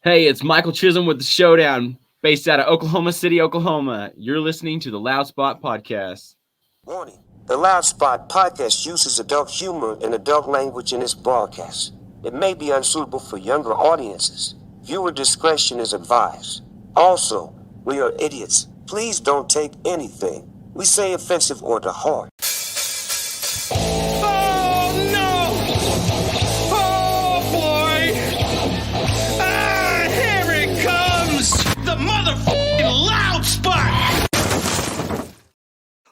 Hey, it's Michael Chisholm with the Showdown, based out of Oklahoma City, Oklahoma. You're listening to the Loud Spot Podcast. Warning. The Loud Spot podcast uses adult humor and adult language in its broadcast. It may be unsuitable for younger audiences. Viewer discretion is advised. Also, we are idiots. Please don't take anything we say offensive or to heart. Oh no! Oh boy! Ah, here it comes! The motherfucking Loud Spot!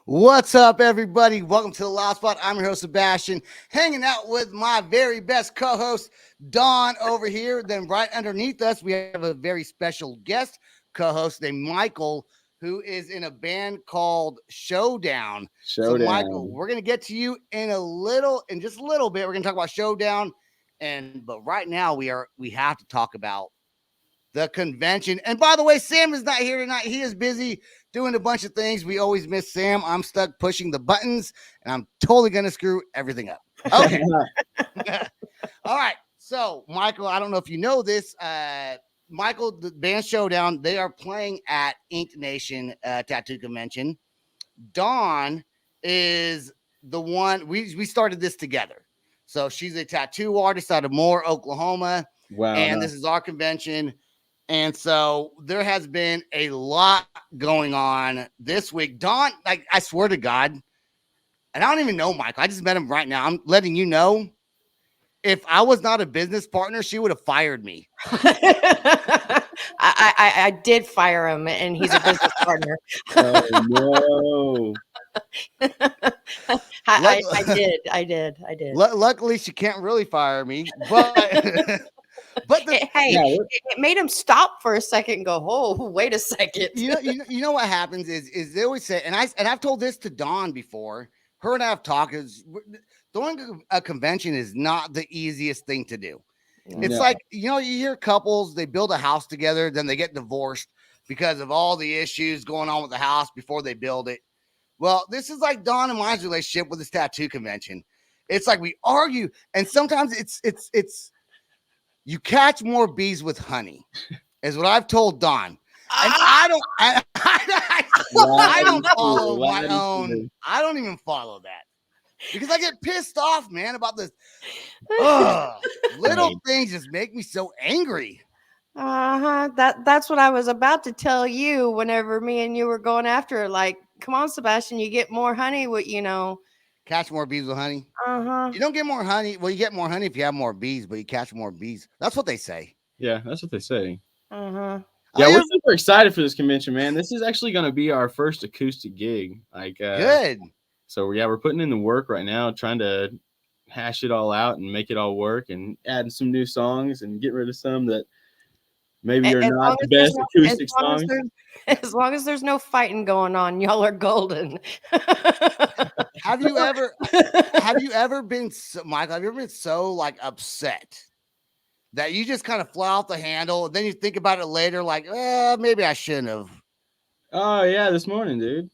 What's up, everybody? Welcome to the Loud Spot. I'm your host, Sebastian, hanging out with my very best co-host, Don, over here. Then right underneath us, we have a very special guest co-host named Michael, who is in a band called Showdown. So, Michael, we're going to get to you in just a little bit. We're going to talk about Showdown, but right now we have to talk about the convention. And by the way, Sam is not here tonight. He is busy doing a bunch of things. We always miss Sam. I'm stuck pushing the buttons, and I'm totally going to screw everything up. Okay. All right. So, Michael, I don't know if you know this. Michael, the band Showdown, they are playing at Ink Nation Tattoo Convention. Dawn is the one, we started this together. So she's a tattoo artist out of Moore, Oklahoma. Wow. And this is our convention. And so there has been a lot going on this week. Dawn, like, I swear to God, and I don't even know Michael. I just met him right now. I'm letting you know, if I was not a business partner, she would have fired me. I did fire him, and he's a business partner. Oh, no. I did. Luckily, she can't really fire me, but it made him stop for a second and go, "Oh, wait a second." You know what happens is they always say, and I've told this to Dawn before. Her and I have talked. Throwing a convention is not the easiest thing to do. It's like, you hear couples, they build a house together, then they get divorced because of all the issues going on with the house before they build it. Well, this is like Dawn and my relationship with this tattoo convention. It's like we argue, and sometimes it's you catch more bees with honey, is what I've told Dawn. And I don't follow my own. I don't even follow that. Because I get pissed off, man, about this. Little things just make me so angry. That's what I was about to tell you whenever me and you were going after it. Like, come on, Sebastian, you get more honey with, Catch more bees with honey. You don't get more honey. Well, you get more honey if you have more bees, but you catch more bees. That's what they say. Yeah, that's what they say. Yeah, we're super excited for this convention, man. This is actually going to be our first acoustic gig. Good. So, yeah, we're putting in the work right now, trying to hash it all out and make it all work, and adding some new songs and get rid of some that maybe are not the best acoustic songs. As long as there's no fighting going on, y'all are golden. Have you ever been, Michael, have you ever been so, like, upset that you just kind of fly off the handle, and then you think about it later, like, maybe I shouldn't have? Oh, yeah, this morning, dude.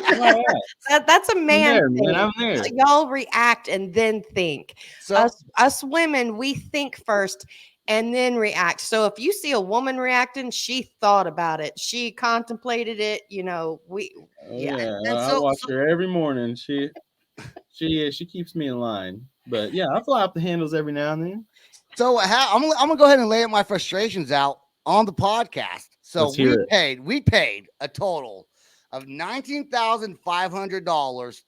That's a man thing. I'm there. Y'all react and then think. So us women, we think first and then react. So if you see a woman reacting, she thought about it. She contemplated it. I watch her every morning. She keeps me in line. But yeah, I fly off the handles every now and then. So I'm gonna go ahead and lay my frustrations out on the podcast. So we paid a total of $19,500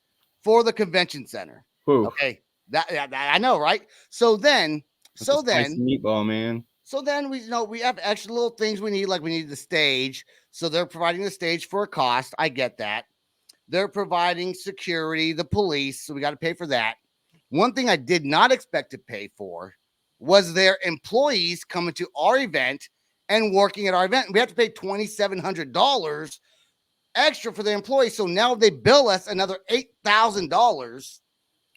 for the convention center. Whew. Okay, that I know, right? So then, nice meatball, man. So then we have extra little things we need, like we need the stage. So they're providing the stage for a cost. I get that. They're providing security, the police, so we got to pay for that. One thing I did not expect to pay for was their employees coming to our event and working at our event. We have to pay $2,700 extra for the employees. So now they bill us another $8,000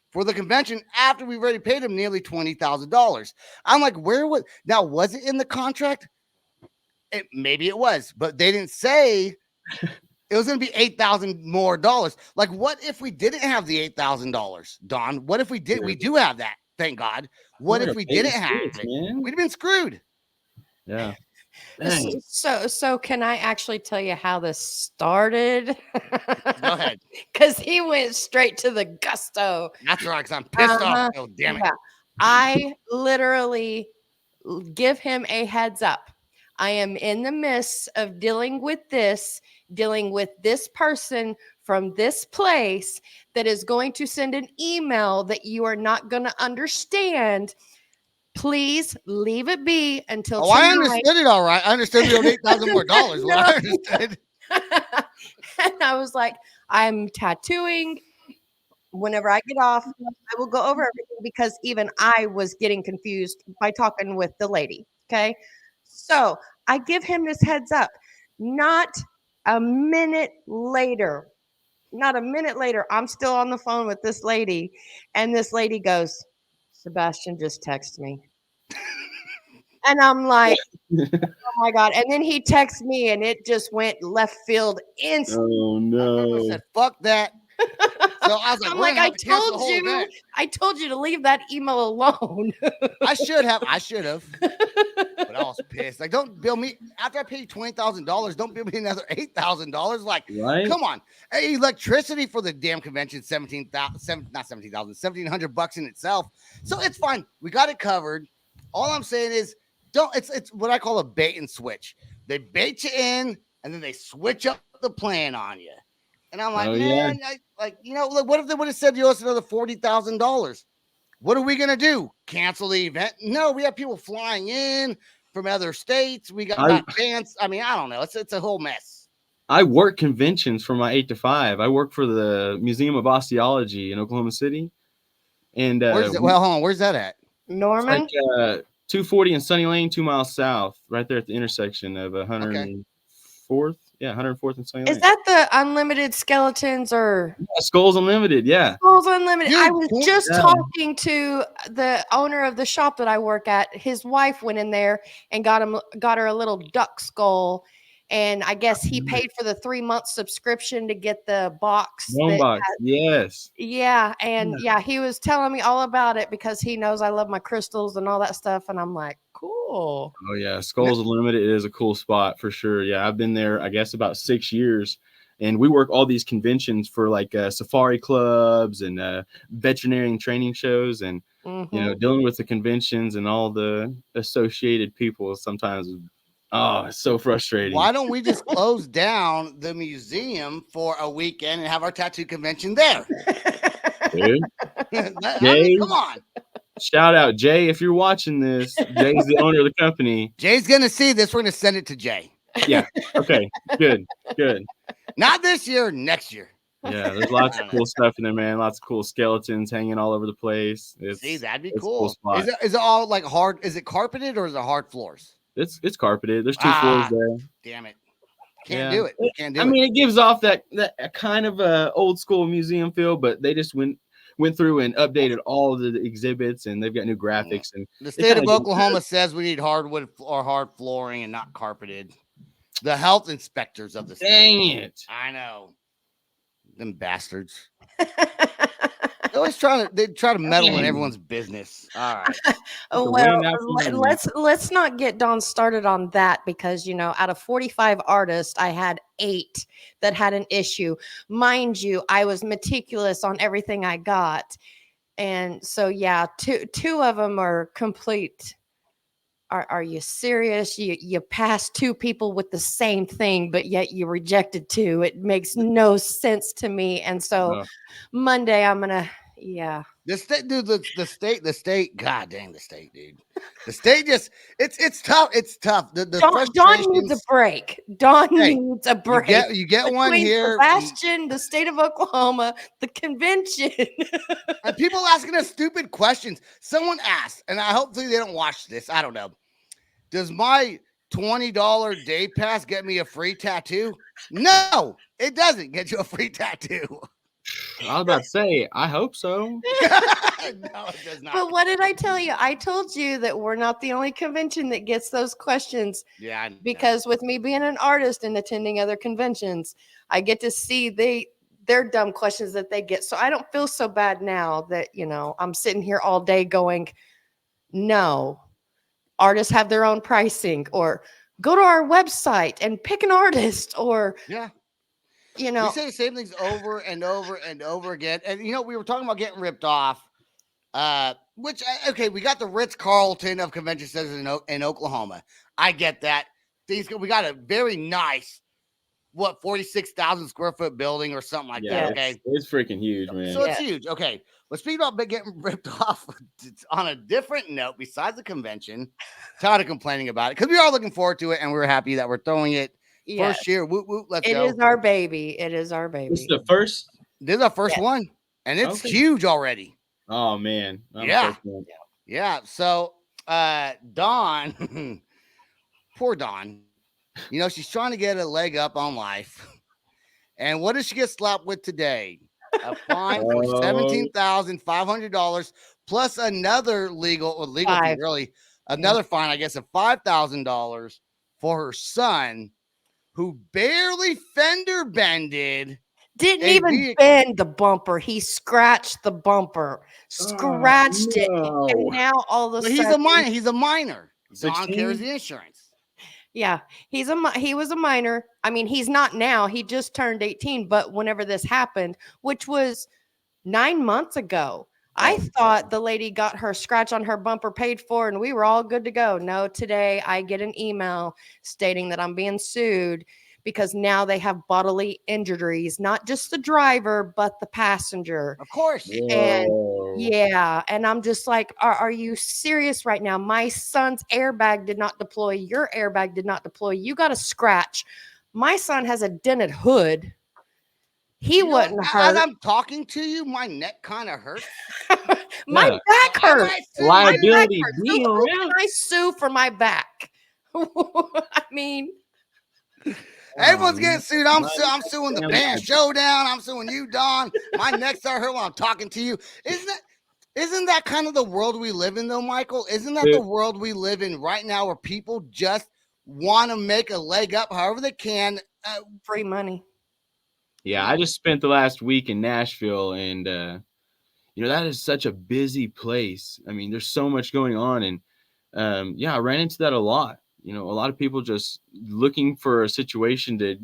for the convention after we've already paid them nearly $20,000. I'm like, was it in the contract? Maybe it was, but they didn't say it was going to be $8,000 more dollars. Like, what if we didn't have the $8,000, Don? What if we did? We do have that. Thank God. What if we didn't have it? We'd have been screwed. Yeah. Dang. So can I actually tell you how this started? Go ahead. Because he went straight to the gusto. That's right, because I'm pissed off. Oh, damn it. Yeah. I literally give him a heads up. I am in the midst of dealing with this person from this place that is going to send an email that you are not going to understand. Please leave it be until tonight. I understood it all right. I understood we owed $8,000 more. No. What I understood. And I was like, I'm tattooing. Whenever I get off, I will go over everything because even I was getting confused by talking with the lady. Okay. So I give him this heads up. Not a minute later, I'm still on the phone with this lady. And this lady goes, Sebastian just texted me. And I'm like, oh my God. And then he texts me and it just went left field instantly. Oh I no. said, fuck that. So I was like, I'm like, I told you to leave that email alone. I should have. But I was pissed. Like, don't bill me after I paid $20,000. Don't bill me another $8,000. Like, Right? come on. Hey, electricity for the damn convention, $1,700 in itself. So it's fine. We got it covered. All I'm saying is, it's what I call a bait and switch. They bait you in, and then they switch up the plan on you. And I'm like, man, what if they would have said you owe us another $40,000? What are we going to do? Cancel the event? No, we have people flying in from other states. We got fans. I mean, I don't know. It's a whole mess. I work conventions for my 8 to 5. I work for the Museum of Osteology in Oklahoma City. And where's it? Well, hold on. Where's that at? Norman? It's like 240 in Sunny Lane, 2 miles south, right there at the intersection of 104th. Yeah, 104th and Sunny Lane. Is that the Unlimited Skeletons or Skulls Unlimited? Yeah. Skulls Unlimited. Dude, I was just talking to the owner of the shop that I work at. His wife went in there and got her a little duck skull. And I guess he paid for the 3-month subscription to get the box. Yes. Yeah. And yeah, he was telling me all about it because he knows I love my crystals and all that stuff. And I'm like, cool. Oh yeah, Skulls Unlimited is a cool spot for sure. Yeah, I've been there, I guess, about 6 years, and we work all these conventions for like safari clubs and veterinarian training shows, and dealing with the conventions and all the associated people sometimes. Oh, it's so frustrating. Why don't we just close down the museum for a weekend and have our tattoo convention there? Dude. I mean, come on. Shout out, Jay, if you're watching this. Jay's the owner of the company. Jay's going to see this. We're going to send it to Jay. Yeah. Okay. Good. Not this year, next year. Yeah, there's lots of cool stuff in there, man. Lots of cool skeletons hanging all over the place. See, that'd be cool. Is it all like hard? Is it carpeted or is it hard floors? It's carpeted. There's 2 floors there. Damn it. Can't do it. I mean, it gives off that kind of old school museum feel, but they just went through and updated all of the exhibits, and they've got new graphics. And the state of Oklahoma says we need hardwood or hard flooring and not carpeted. The health inspectors of the state. Dang it. I know. Them bastards. They try to meddle in everyone's business. All right. Well, let's not get Don started on that because out of 45 artists, I had 8 that had an issue. Mind you, I was meticulous on everything I got, and so yeah, two of them are complete. Are you serious? You passed 2 people with the same thing, but yet you rejected 2. It makes no sense to me. And so Monday I'm gonna The state, dude. The state. God dang, the state, dude. The state just it's tough. It's tough. Don needs a break. Needs a break. You get one here. Sebastian, the state of Oklahoma, the convention. And people asking us stupid questions. Someone asked, and hopefully they don't watch this. I don't know. Does my $20 day pass get me a free tattoo? No, it doesn't get you a free tattoo. I was about to say, I hope so. No, it does not. But what did I tell you? I told you that we're not the only convention that gets those questions. Yeah. Because with me being an artist and attending other conventions, I get to see their dumb questions that they get. So I don't feel so bad now that, I'm sitting here all day going, no, artists have their own pricing, or go to our website and pick an artist, or Yeah. you We know, say the same things over and over and over again. And we were talking about getting ripped off. Okay, we got the Ritz Carlton of convention centers in Oklahoma. I get that. We got a very nice, 46,000 square foot building or something like Yeah, that. Okay, it's freaking huge, man. so it's huge. Okay, but speaking about getting ripped off, on a different note, besides the convention, tired of complaining about it because we are looking forward to it and we're happy that we're throwing it. yes, First year, whoop whoop, let's it go. is our baby. It is our This is baby. the first. This is our first Yes. one, and it's Okay. huge already. Oh man. I'm Yeah. so pumped. Yeah. So, Dawn, poor Dawn, she's trying to get a leg up on life. And what does she get slapped with today? A fine for $17,500 plus another legal fee, Five. really. Another fine, I guess, of $5,000 for her son, who barely fender bended. Didn't a even vehicle. bend the bumper. He scratched the bumper, scratched it, and now all of a But sudden he's a minor. He's a minor. Dawn 16? carries the insurance. yeah, he was a minor. I mean, he's not now. He just turned 18. But whenever this happened, which was 9 months ago, I thought the lady got her scratch on her bumper paid for, and we were all good to go. No, today I get an email stating that I'm being sued because now they have bodily injuries, not just the driver, but the passenger. Of course. And Whoa. yeah, and I'm just like, are you serious right now? My son's airbag did not deploy. Your airbag did not deploy. You got a scratch. My son has a dented hood. He wasn't hurt. As I'm talking to you, my neck kind of hurts. My Yeah. back hurts. Liability My back hurts. being Who can around. I sue for my back? I mean, Everyone's getting sued. I'm suing the damn band life. Showdown. I'm suing you, Don. My neck start hurt when I'm talking to you. Isn't that kind of the world we live in, though, Michael? Isn't that the world we live in right now, where people just want to make a leg up however they can? free money. Yeah, I just spent the last week in Nashville, and that is such a busy place. I mean, there's so much going on, and I ran into that a lot. A lot of people just looking for a situation to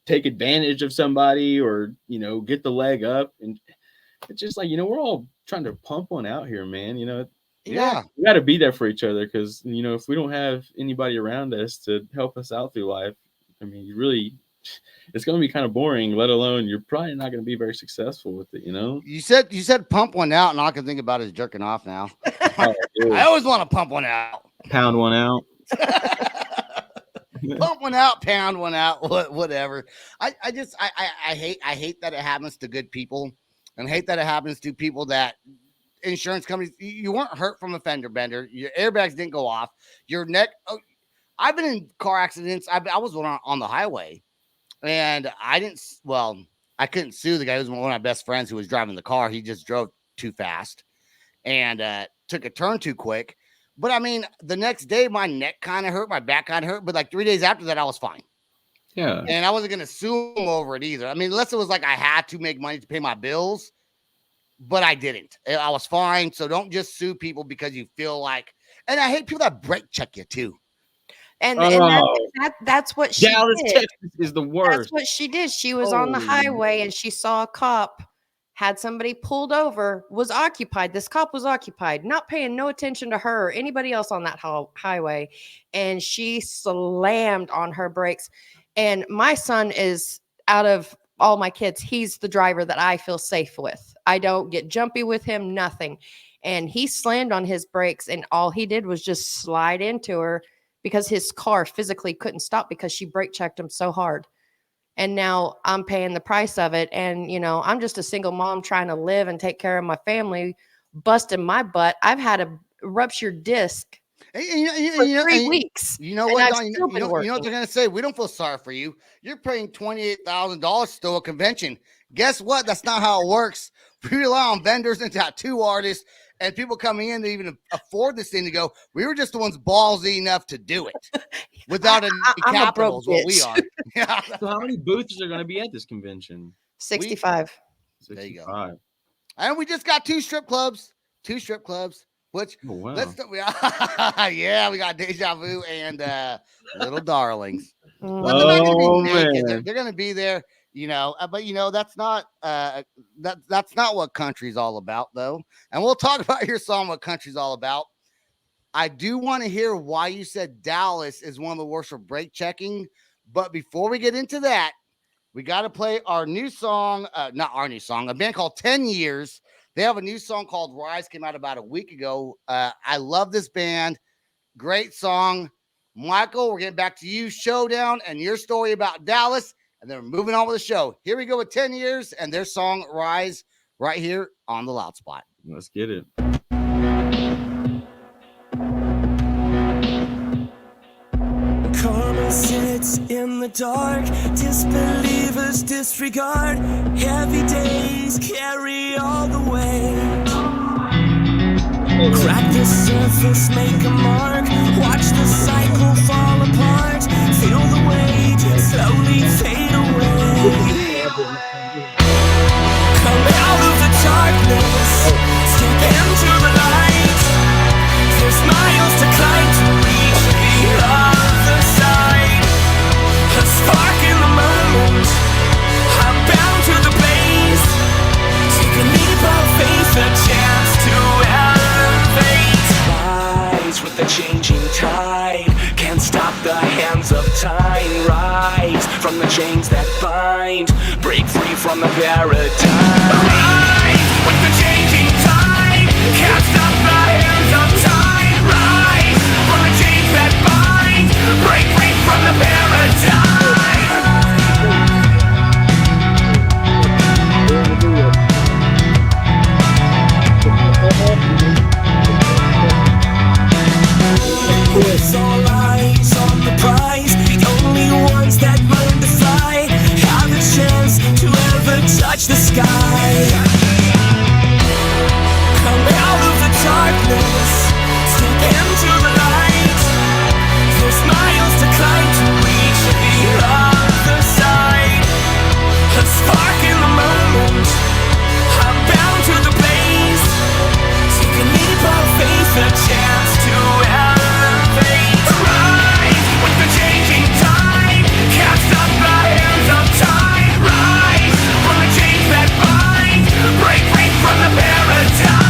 take advantage of somebody or get the leg up, and it's just like we're all trying to pump one out here, man. Yeah. We got to be there for each other because if we don't have anybody around us to help us out through life, I mean, it's going to be kind of boring, let alone you're probably not going to be very successful with it, You said pump one out, and all I can think about is jerking off now. Oh, dude. I always want to pump one out. Pound one out. Pump one out, pound one out, whatever. I hate that it happens to good people, and hate that it happens to people that insurance companies. You weren't hurt from a fender bender. Your airbags didn't go off. Your neck. I've been in car accidents. I was on the highway, and I couldn't sue the guy who was one of my best friends who was driving the car. He just drove too fast and took a turn too quick. But I mean, the next day, my neck kind of hurt, my back kind of hurt. But like 3 days after that, I was fine. Yeah. And I wasn't going to sue him over it either. I mean, unless it was like I had to make money to pay my bills, but I didn't. I was fine. So don't just sue people because you feel like, and I hate people that brake check you too. And Oh. that's what she Dallas, did. Texas is the worst. That's what she did. She was on the highway and she saw a cop, had somebody pulled over, was occupied. This cop was occupied, not paying no attention to her or anybody else on that highway. And she slammed on her brakes. And my son is, out of all my kids, he's the driver that I feel safe with. I don't get jumpy with him, nothing. And he slammed on his brakes, and all he did was just slide into her because his car physically couldn't stop because she brake checked him so hard. And now I'm paying the price of it. And, I'm just a single mom trying to live and take care of my family, busting my butt. I've had a ruptured disc for 3 weeks. You know what, Don? You know what they're going to say? We don't feel sorry for you. You're paying $28,000 to a convention. Guess what? That's not how it works. We rely on vendors and tattoo artists and people coming in to even afford this thing to go. We were just the ones ballsy enough to do it without any capital is what we are. Yeah. So how many booths are going to be at this convention? 65. There you go. 65. And we just got two strip clubs, Which Oh, wow. yeah, we got Deja Vu and Little Darlings. Mm. But they're not going to Oh, be naked. man. They're going to be there, but that's not that's not what country's all about, though. And we'll talk about your song, what country's all about. I do want to hear why you said Dallas is one of the worst for brake checking. But before we get into that, we got to play our new song, not our new song, a band called 10 Years. They have a new song called Rise, came out about a week ago. I love this band. Great song. Michael, we're getting back to you, Showdown, and your story about Dallas. And then we're moving on with the show. Here we go with 10 Years and their song Rise right here on the Loud Spot. Let's get it. Karma sits in the dark, disbelievers disregard. Heavy days carry all the weight. Crack the surface, make a mark. Watch the cycle fall apart. Feel the weight slowly fade away. Come out of the darkness, step into the light. There's miles to climb to reach the other side. A spark in the moment, I'm bound to the blaze. Take a leap of faith, a chance to elevate. Rise with the changing tide, can't stop the hands of time. Rise from the chains that bind, break free from the paradigm. Rise with the changing tide, can't stop the hands of time. Rise from the chains that bind, break free from the paradigm. It's all eyes on the prize. The only ones that learn to fly have a chance to ever touch the sky. Come out of the darkness, step into the light. There's miles to climb to reach the other side. A spark in the moment, I'm bound to the blaze. Take a leap of faith, a chance to elevate. Rise with the changing tide, can't stop the hands of time. Rise from the chains that bind, break free from the paradigm.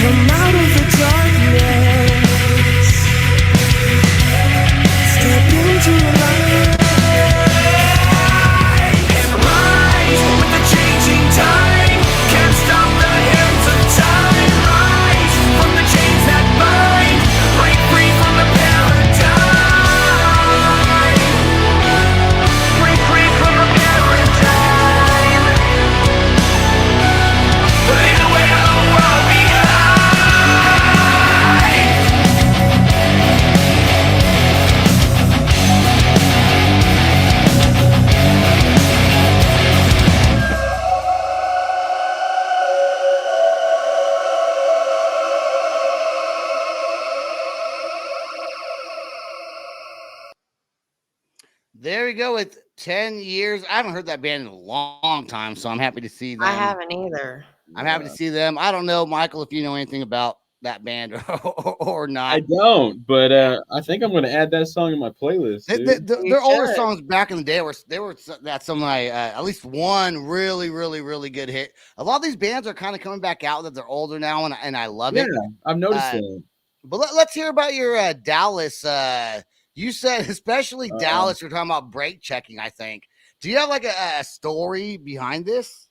Come out of the darkness, step into the light, and rise with the changing tide. Can't stop the hands of time. Rise from the chains that bind, break free from the paradigm. Break free from the paradigm. Lead the way to the world behind. There we go with 10 Years. I haven't heard that band in a long time, so I'm happy to see them. I haven't either. I'm happy to see them. I don't know, Michael, if you know anything about that band or not. I don't, but I think I'm going to add that song in my playlist. Dude. Their older songs back in the day were that's some like at least one really good hit. A lot of these bands are kind of coming back out that they're older now, and I love it. Yeah, I've noticed that. But let's hear about your Dallas. You said especially Dallas. You're talking about brake checking. I think. Do you have like a story behind this?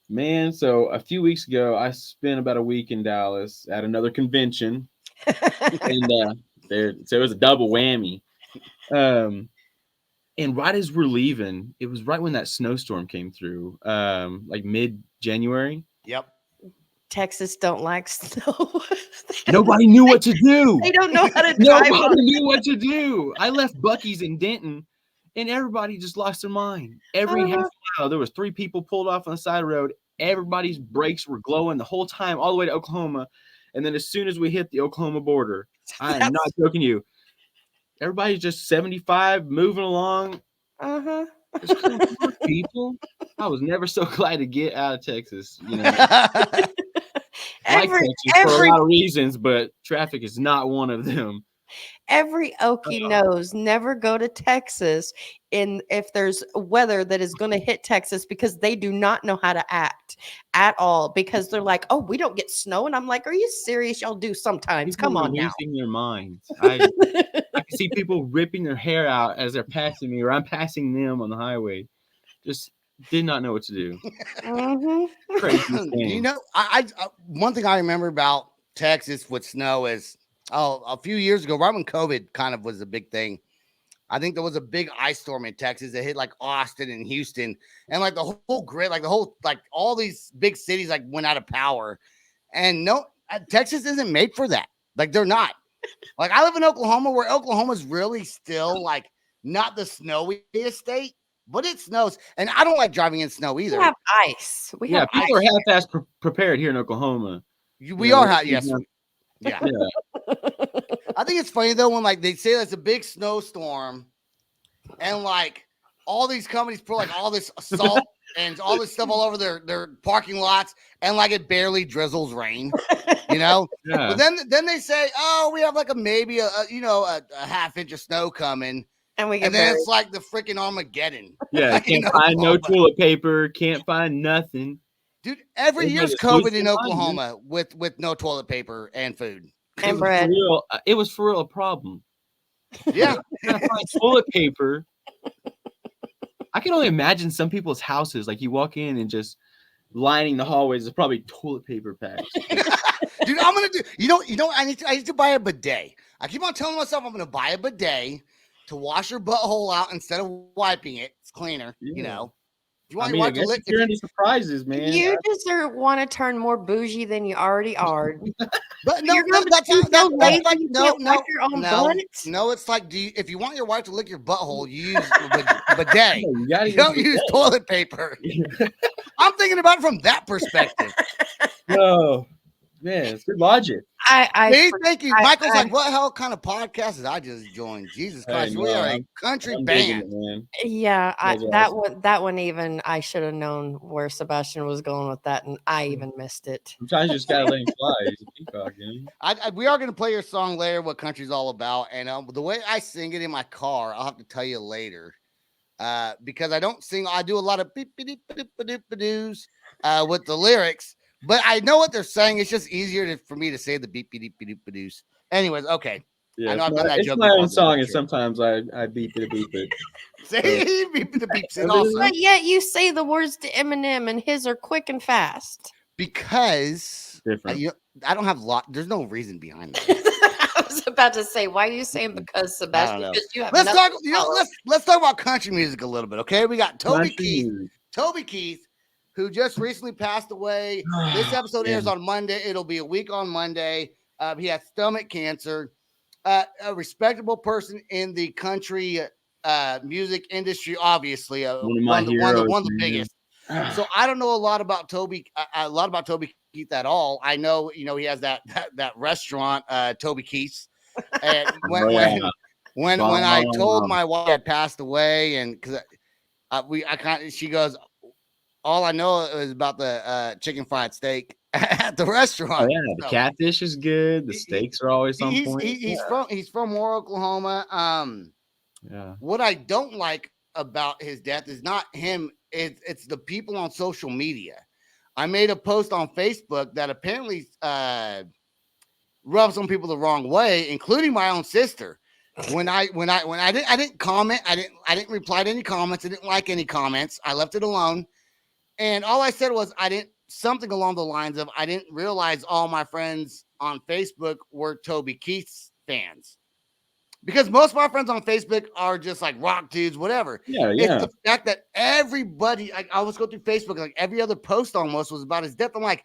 Man, so a few weeks ago, I spent about a week in Dallas at another convention, and so it was a double whammy. And right as we're leaving, it was right when that snowstorm came through, like mid-January. Yep. Texas don't like snow. Nobody knew what to do. They don't know how to drive. Nobody knew what to do. I left Buc-ee's in Denton, and everybody just lost their mind. Every half mile, there was 3 people pulled off on the side of the road. Everybody's brakes were glowing the whole time, all the way to Oklahoma. And then as soon as we hit the Oklahoma border, I am not joking you, everybody's just 75 moving along. Uh-huh. Just come on, people. I was never so glad to get out of Texas. You know, like every Texas for a every lot of reasons, but traffic is not one of them. every Okie knows never go to Texas if there's weather that is going to hit Texas, because they do not know how to act at all, because they're like, oh, we don't get snow. And I'm like, are you serious? Y'all do sometimes. People Come are on now. losing their minds. I can see people ripping their hair out as they're passing me, or I'm passing them on the highway. Just did not know what to do. Mhm. Crazy You thing. know, I one thing I remember about Texas with snow is a few years ago, right when COVID kind of was a big thing. I think there was a big ice storm in Texas that hit like Austin and Houston, and like the whole grid, like all these big cities like went out of power. And no, Texas isn't made for that. Like they're not. Like I live in Oklahoma, where Oklahoma's really still like not the snowiest state, but it snows, and I don't like driving in snow We either. have ice. We Yeah, have people ice. are half-ass prepared here in Oklahoma. We You know, are it's- yes, yeah. Yeah. I think it's funny though when like they say there's a big snowstorm, and like all these companies put like all this salt and all this stuff all over their parking lots, and like it barely drizzles rain, you know. Yeah. But then they say, oh, we have like maybe a half inch of snow coming, And we get and then buried. it's like the freaking Armageddon. Yeah, in can't find no Oklahoma. toilet paper, can't find nothing. Dude, every Everybody year's just COVID loses in their mind, Oklahoma with no toilet paper and food. And For bread. real, it was for real a problem. Yeah. Trying to find toilet paper. I can only imagine some people's houses. Like you walk in and just lining the hallways is probably toilet paper packs. Dude, I'm gonna do. You know. I need to buy a bidet. I keep on telling myself I'm gonna buy a bidet to wash your butthole out instead of wiping it. It's cleaner. Yeah. You know. If you I want mean, your I wife to guess lick, if you're into surprises, man. You just want to turn more bougie than you already are. but no, You're gonna that's be so that's lazy like you no, can't wipe your own butt? no. It's like, if you want your wife to lick your butthole, you use a bidet. You gotta You don't use use bidet. toilet paper. I'm thinking about it from that perspective. Oh, man, it's good logic. Hey, thank you. Michael's I- like, what hell kind of podcast did I just join? Jesus Hey, Christ, no, we are a I'm country digging band. it, man. Yeah, That's awesome. that one even I should have known where Sebastian was going with that, and I even missed it. Sometimes you just gotta let him fly. He's a peacock, you know? We are going to play your song later, what country's all about. And the way I sing it in my car, I'll have to tell you later. Because I don't sing, I do a lot of beep beep beep beep doos with the lyrics, but I know what they're saying. It's just easier for me to say the beep beep beep doos. Anyways, okay. Yeah, I know I've done that it's joke my before, own but song, it's and true. sometimes I beep it. Say beep the beeps it also. But yet you say the words to Eminem, and his are quick and fast. Because Different. I don't have there's no reason behind that. I was about to say, why are you saying because, Sebastian? know. Because you have Let's nothing talk. to follow. Let's talk about country music a little bit, okay? We got Toby Country Keith. music. Toby Keith, who just recently passed away. This episode airs on Monday. It'll be a week on Monday. He has stomach cancer. A respectable person in the country music industry, obviously. One of the biggest. So I don't know a lot about Toby Keith at all. I know, he has that restaurant, Toby Keith's. And when I told my wife I passed away, and because she goes, all I know is about the chicken fried steak at the restaurant. Oh, yeah, the catfish is good. The steaks are always on point. He's from Moore, Oklahoma. Yeah. What I don't like about his death is not him. It's the people on social media. I made a post on Facebook that apparently rubs some people the wrong way, including my own sister. When I didn't comment, I didn't reply to any comments. I didn't like any comments. I left it alone. And all I said was something along the lines of, I didn't realize all my friends on Facebook were Toby Keith's fans. Because most of my friends on Facebook are just like rock dudes, whatever. Yeah. It's the fact that everybody, I always go through Facebook, like every other post almost was about his death. I'm like,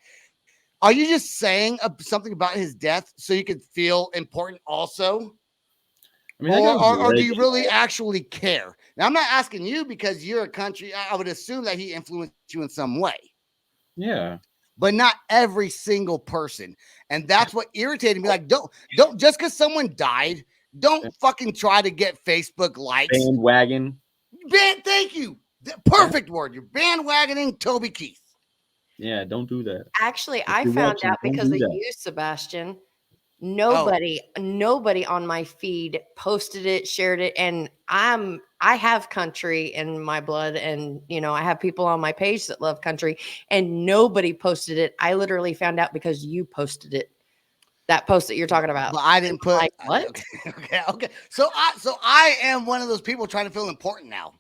are you just saying something about his death so you could feel important also? I mean, or do you really actually care? Now, I'm not asking you because you're a country. I would assume that he influenced you in some way. Yeah. But not every single person. And that's what irritated me. Like, don't just because someone died Don't fucking try to get Facebook likes. Bandwagon. Thank you. The perfect word. You're bandwagoning Toby Keith. Yeah, don't do that. Actually, If I you're found watching, out don't because do of that. you, Sebastian. Nobody on my feed posted it, shared it, and I have country in my blood, and I have people on my page that love country, and nobody posted it. I literally found out because you posted it. That post that you're talking about. But I didn't put what? Okay. So I am one of those people trying to feel important now.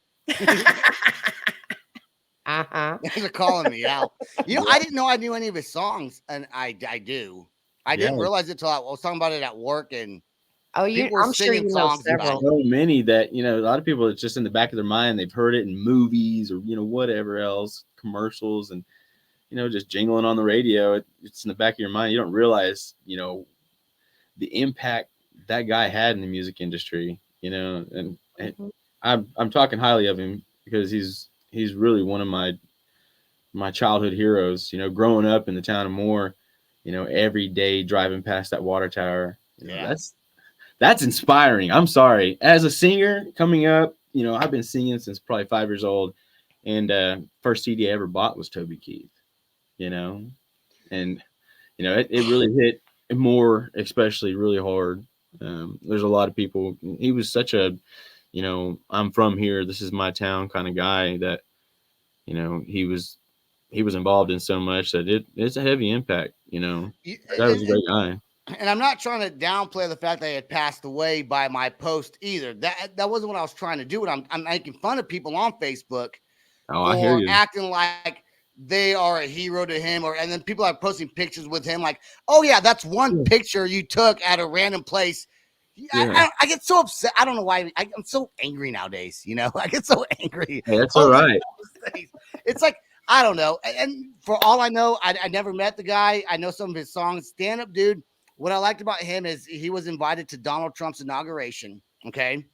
They're calling me out. I didn't know I knew any of his songs, and I do. I didn't realize it till I was talking about it at work, and people were I'm sure singing you know songs several. So many that a lot of people, it's just in the back of their mind. They've heard it in movies or whatever else, commercials, and just jingling on the radio. It's in the back of your mind. You don't realize the impact that guy had in the music industry. And I'm talking highly of him because he's really one of my childhood heroes. Growing up in the town of Moore, every day driving past that water tower. That's inspiring. I'm sorry. As a singer coming up, I've been singing since probably 5 years old, and first CD I ever bought was Toby Keith. And it really hit Moore, especially really hard. There's a lot of people. He was such a I'm from here, this is my town kind of guy that he was involved in so much that it's a heavy impact. That was a great guy. And I'm not trying to downplay the fact that he had passed away by my post either. That wasn't what I was trying to do. And I'm making fun of people on Facebook I hear for you. acting like they are a hero to him, and then people are posting pictures with him like, oh yeah, that's one picture you took at a random place. I get so upset. I don't know why. I'm so angry nowadays. I get so angry. Hey, that's all right. It's like, I don't know. And for all I know, I never met the guy. I know some of his songs. Stand up, dude. What I liked about him is he was invited to Donald Trump's inauguration. Okay.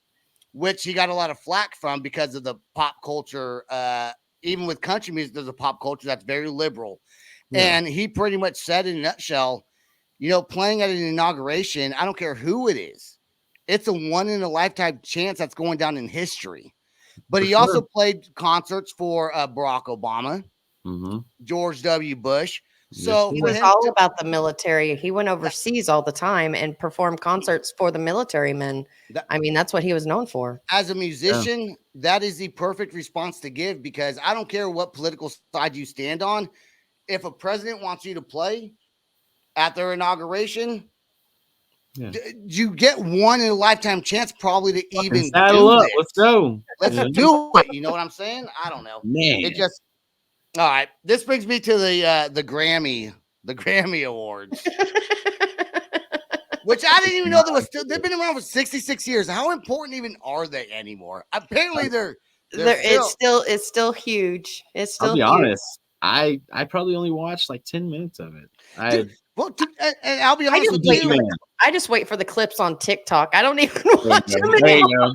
Which he got a lot of flack from because of the pop culture. Even with country music, there's a pop culture that's very liberal. Yeah. And he pretty much said in a nutshell, playing at an inauguration, I don't care who it is. It's a one in a lifetime chance that's going down in history. But he also played concerts for Barack Obama, George W. Bush. So he was all about the military. He went overseas all the time and performed concerts for the military men. That's what he was known for. As a musician, that is the perfect response to give, because I don't care what political side you stand on. If a president wants you to play at their inauguration, you get one in a lifetime chance probably to even saddle do up. this. Let's go. Let's do it. You know what I'm saying? I don't know. Man. It just all right. This brings me to the Grammy Awards. Which I didn't even know they've been around for 66 years. How important even are they anymore? Apparently it's still huge. It's still I'll be huge. honest. I probably only watched like 10 minutes of it. And I'll be honest with you. I just wait for the clips on TikTok. I don't even watch them anymore.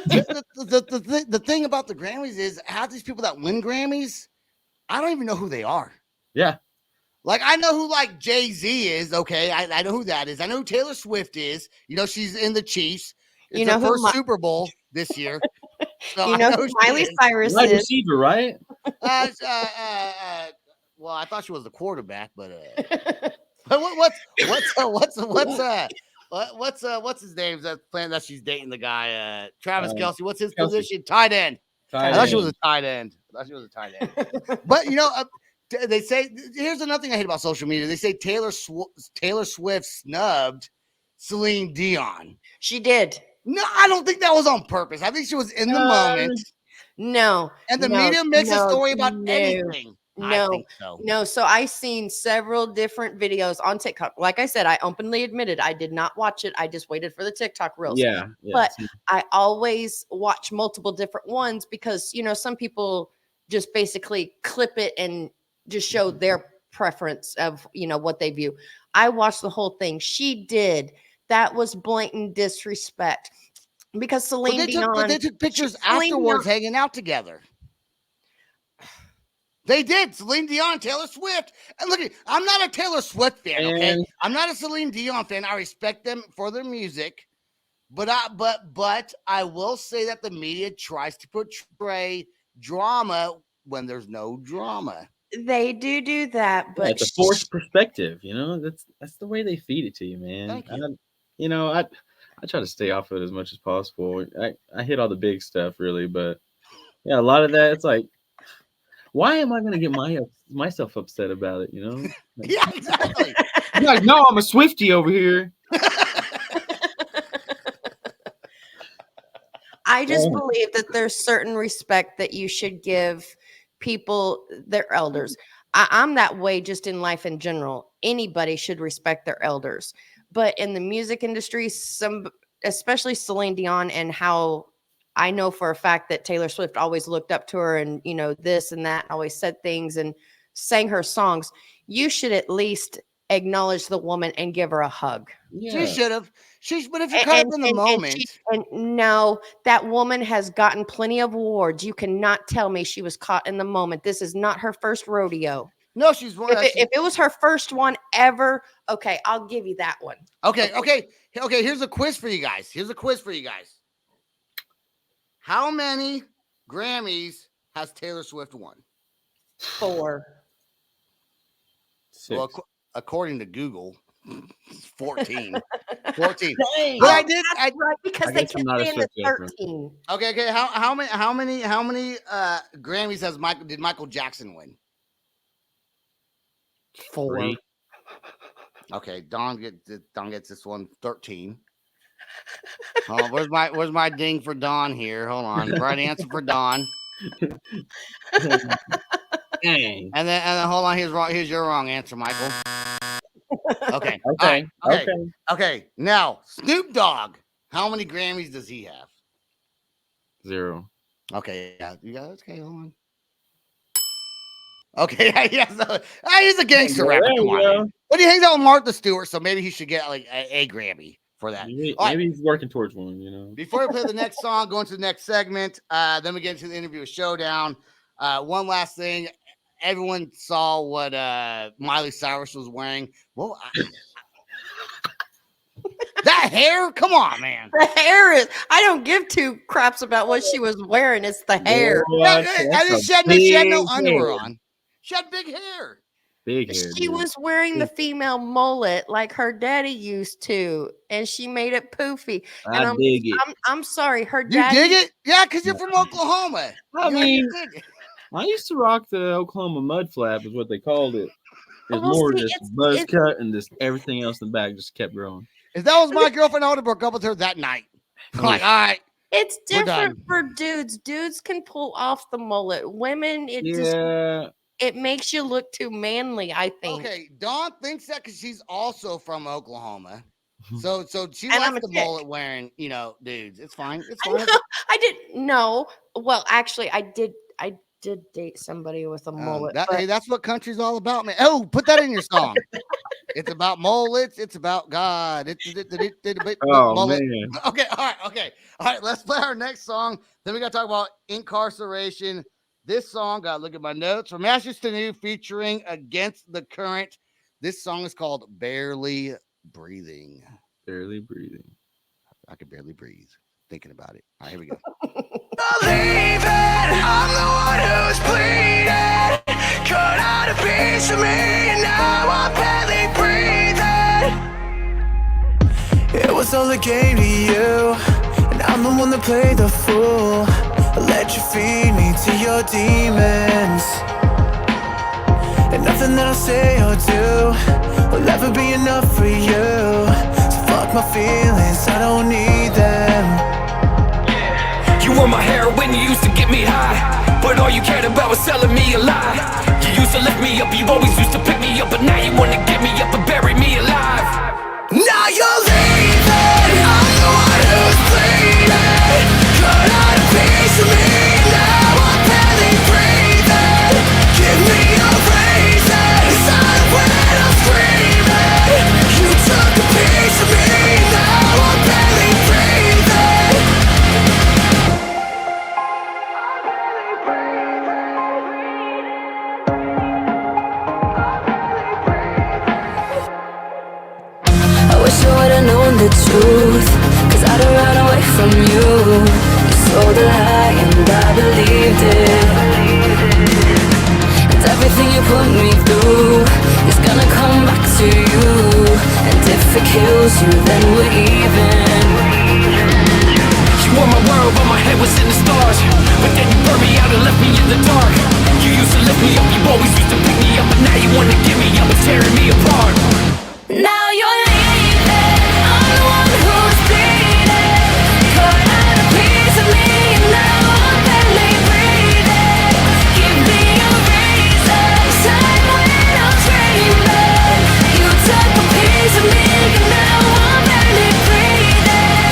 The thing about the Grammys is half these people that win Grammys, I don't even know who they are. Yeah. Like, I know who like Jay-Z is. Okay. I know who that is. I know who Taylor Swift is. She's in the Chiefs. It's her first Super Bowl this year. So who Miley Cyrus wide is. receiver, right? Well, I thought she was the quarterback, but what's his name? That plan that she's dating the guy, Travis Kelce. What's his position? Tight end. I thought she was a tight end. But they say, here's another thing I hate about social media. They say Taylor Swift snubbed Celine Dion. She did. No, I don't think that was on purpose. I think she was in the moment. No. And the media makes a story about anything. I think so. No. So I seen several different videos on TikTok. Like I said, I openly admitted I did not watch it. I just waited for the TikTok reels. Yeah. But I always watch multiple different ones because, some people just basically clip it and just show their preference of, what they view. I watched the whole thing. She did. That was blatant disrespect because Celine Dion. They took pictures afterwards hanging out together. They did. Celine Dion, Taylor Swift. And look, I'm not a Taylor Swift fan, okay? I'm not a Celine Dion fan. I respect them for their music. But I will say that the media tries to portray drama when there's no drama. They do that, but it's a forced perspective. That's the way they feed it to you, man. Thank you. I try to stay off of it as much as possible. I hit all the big stuff really, but yeah, a lot of that it's like, why am I gonna get myself upset about it? Like, Yeah, exactly. I'm like, no, I'm a Swiftie over here. I just believe that there's certain respect that you should give people, their elders. I'm that way just in life in general. Anybody should respect their elders. But in the music industry, especially Celine Dion, and how I know for a fact that Taylor Swift always looked up to her and, this and that, always said things and sang her songs. You should at least acknowledge the woman and give her a hug. Yeah. She should have. But if you're caught up in the moment. And no, that woman has gotten plenty of awards. You cannot tell me she was caught in the moment. This is not her first rodeo. No, she's one. If it was her first one ever, okay, I'll give you that one. Okay. Here's a quiz for you guys. How many Grammys has Taylor Swift won? 4. 6. Well, according to Google, 14. 14. Dang. But That's right, because they kept saying the 13. Okay. How many Grammys did Michael Jackson win? 4. 3. Okay, Don gets this one. 13. Oh, where's my ding for Don here? Hold on. Right answer for Don. Dang. And then hold on. Here's your wrong answer, Michael. Okay. Okay. Now, Snoop Dogg. How many Grammys does he have? 0. Okay. Yeah. You got okay. Hold on. Okay. Yeah. So, he's a gangster rapper. Come on, man. But he hangs out with Martha Stewart, so maybe he should get like a Grammy for that. Maybe he's working towards one. Before we play the next song, go into the next segment. Then we get into the interview with Showdown. One last thing. Everyone saw what Miley Cyrus was wearing. Well, that hair? Come on, man. The hair is. I don't give two craps about what she was wearing. It's the hair. She had no underwear on. She had big hair. Big hair. She was wearing the female mullet like her daddy used to, and she made it poofy. And I dig it. I'm sorry, her daddy. You dig it? Yeah, because you're from Oklahoma. I used to rock the Oklahoma mud flap, is what they called it. It's Well, more see, just buzz cut, and just everything else in the back just kept growing. If that was my girlfriend, I would have broke up with her that night. I'm like, all right. It's different for dudes. Dudes can pull off the mullet. Women, it makes you look too manly, I think. Okay, Dawn thinks that because she's also from Oklahoma. So she likes the mullet wearing, dudes. It's fine. It's fine. I didn't know. Well, actually, I did date somebody with a mullet. Hey, that's what country's all about, man. Oh, put that in your song. It's about mullets. It's about God. Mullet. Man. Okay, all right. Let's play our next song. Then we got to talk about Inkcarceration. This song, gotta look at my notes, from Ashes to New, featuring Against the Current. This song is called Barely Breathing. Barely breathing. I could barely breathe thinking about it. All right, here we go. Believe it, I'm the one who's bleeding. Cut out a piece of me, and now I'm barely breathing. It was all a game to you, and I'm the one that played the fool. I let you feed me to your demons, and nothing that I say or do will ever be enough for you. So fuck my feelings, I don't need them. You were my heroin, you used to get me high, but all you cared about was selling me a lie. You used to lift me up, you always used to pick me up, but now you wanna get me up and bury me alive. Now you're leaving, I'm the one who's bleeding. Cut out a piece of me, now I'm barely breathing. Give me a reason, silent when I'm screaming. You took a piece of me, now I'm barely breathing. I wish I would've known the truth, 'cause I'd have from you. You sold a lie and I believed it. And everything you put me through is gonna come back to you. And if it kills you, then we're even. You were my world, but my head was in the stars. But then you burned me out and left me in the dark. You used to lift me up, you always used to pick me up. But now you wanna give me up and tearing me apart. Now you're leaving, I'm the one who's bleeding. Cut out a piece of me and now I'm barely breathing. Give me a reason, time when I'm screaming. You took a piece of me and now I'm barely breathing.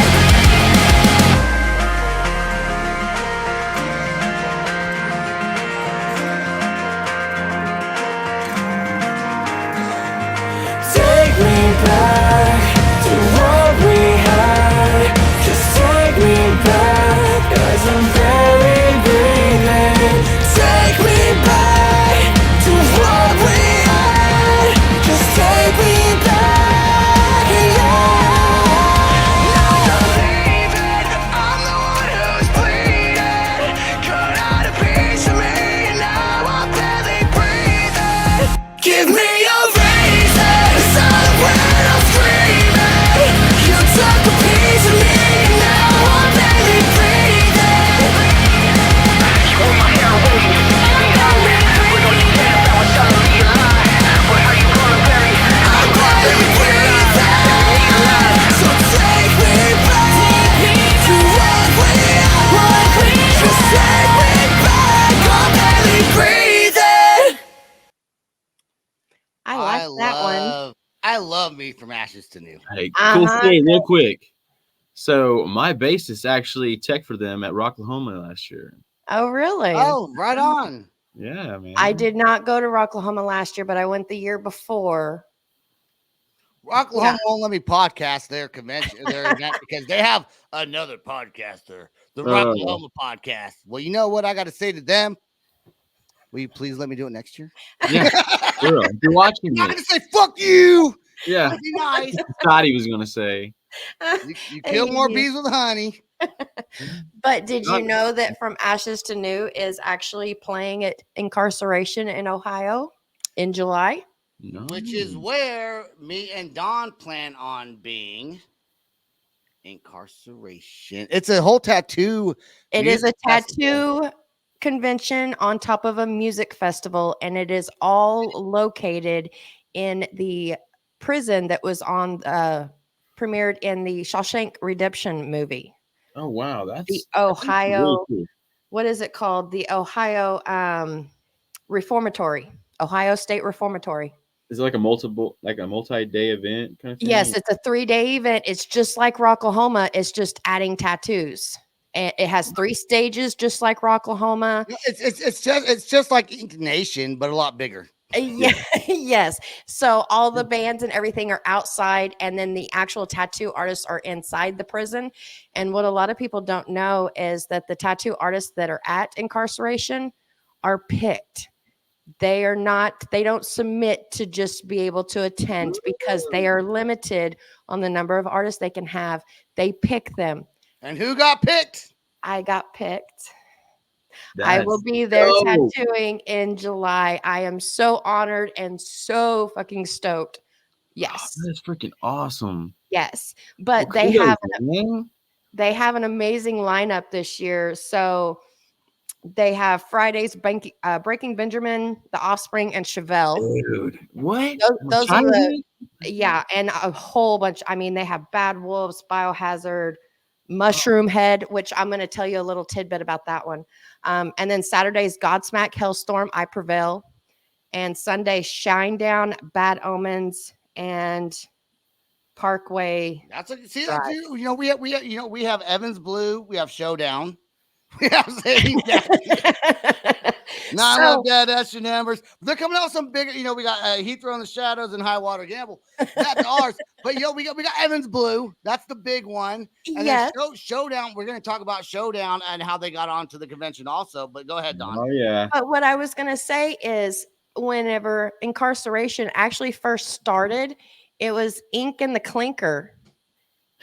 Take me back to what we had. Just take me back, 'cause I'm barely breathing. Take me back to what we had. Just take me back, yeah. Now you're leaving, I'm the one who's bleeding. Cut out a piece of me and now I'm barely breathing. Give me a reason, son, when I'm screaming. You took a piece of me and now I'm barely breathing. You were my heroin, you told me with all you said about my son, be alive. But how you gonna bury me? I'm barely breathing. So take me back to what we are. Just take me back, I'm barely breathing. I like that one. I love Me From Ashes to New. Hey, cool Uh-huh. story, real quick. So my bassist actually tech for them at Rocklahoma last year. Oh, really? Oh, right on. Yeah, man. I did not go to Rocklahoma last year, but I went the year before. Rocklahoma won't let me podcast their convention, their event, because they have another podcaster, the Rocklahoma podcast. Well, you know what I got to say to them? Will you please let me do it next year? Yeah, girl, if you're watching I'm not this. gonna say fuck you. Yeah, That'd be nice. Scotty was gonna say. You kill more bees with honey. But did you know that From Ashes to New is actually playing at Incarceration in Ohio in July? No. Which is where me and Don plan on being. Incarceration. It's a whole tattoo. It is a music festival. tattoo convention on top of a music festival, and it is all located in the prison that was on premiered in the Shawshank Redemption movie. Oh wow, that's The really Ohio, cool. what is it called? The Ohio Reformatory, Ohio State Reformatory. Is it like a multi-day event kind of thing? Yes, it's a 3-day event. It's just like Rocklahoma. It's just adding tattoos. And it has 3 stages, just like Rocklahoma. It's just like Ink Nation, but a lot bigger. Yeah, yes. So all the bands and everything are outside, and then the actual tattoo artists are inside the prison. And what a lot of people don't know is that the tattoo artists that are at Incarceration are picked. They don't submit to just be able to attend because they are limited on the number of artists they can have. They pick them. And who got picked? I got picked. I will be there tattooing in July. I am so honored and so fucking stoked. Yes. Oh, that's freaking awesome. Yes. But Well, they have an amazing lineup this year. So they have Friday's Breaking Benjamin, The Offspring, and Chevelle. Dude, what? Those are and a whole bunch. I mean, they have Bad Wolves, Biohazard, Mushroom Head, which I'm going to tell you a little tidbit about that one. And then Saturday's Godsmack, Hellstorm, I Prevail. And Sunday, Shinedown, Bad Omens, and Parkway. That's we have Evans Blue, we have Showdown. We have Sadie Nine Love Dead, Esther Numbers. They're coming out with some bigger, we got Heathrow in the Shadows and High Water Gamble. That's ours. But we got Evans Blue. That's the big one. And then Showdown. We're going to talk about Showdown and how they got onto the convention also. But go ahead, Don. Oh yeah. But what I was going to say is, whenever Incarceration actually first started, it was Ink and the Clinker.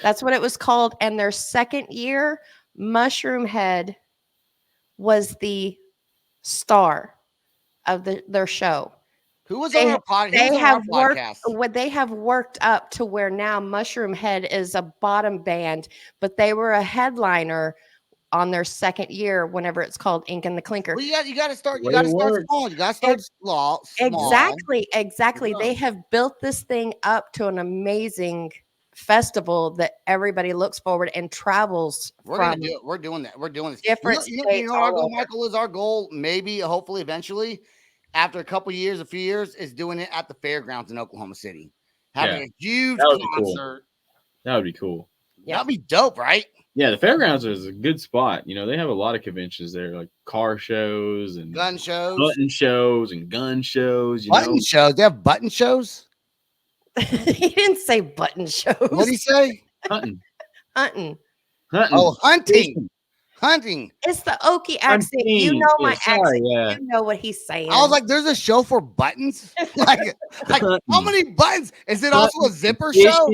That's what it was called. And their second year, Mushroom Head was the star of their show. Who was on our podcast? They have worked up to where now Mushroom Head is a bottom band, but they were a headliner on their second year whenever it's called Ink and the Clinker. Well, you got to start small. You got to start small. Exactly. They have built this thing up to an amazing festival that everybody looks forward and travels from. We're doing that. We're doing this. Different states. Our goal, Michael, is our goal. Maybe, hopefully, eventually, after a few years, is doing it at the fairgrounds in Oklahoma City, having a huge concert. That would be cool. Yeah, that'd be dope, right? Yeah, the fairgrounds is a good spot. You know, they have a lot of conventions there, like car shows and gun shows, button shows and gun shows. Shows. They have button shows. He didn't say button shows. What did he say? Hunting. Oh, hunting. It's the Okie accent. You know my accent. Yeah. You know what he's saying. I was like, "There's a show for buttons. like how many buttons? Is it also a zipper show?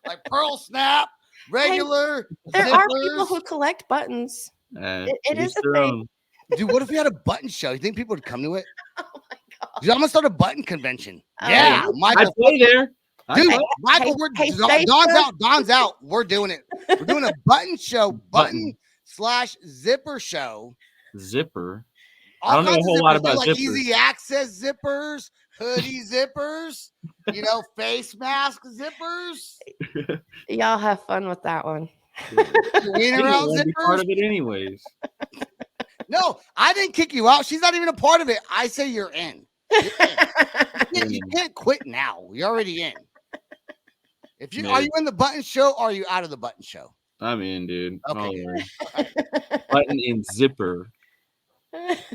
Like Pearl Snap, regular. There are people who collect buttons. It is a thing. Dude, what if we had a button show? You think people would come to it? Oh my god! Dude, I'm gonna start a button convention. Yeah, Michael, I'd play there. Dude, Michael, Don's out. We're doing it. We're doing a button show, button/zipper show. Zipper. I don't know a whole lot about like zippers. Easy access zippers, hoodie zippers, face mask zippers. Y'all have fun with that one. Wiener out zippers. Be part of it anyways. No, I didn't kick you out. She's not even a part of it. I say you're in. You can't quit now. You're already in. Are you in the button show or are you out of the button show? I'm in, dude. Okay. Button and zipper.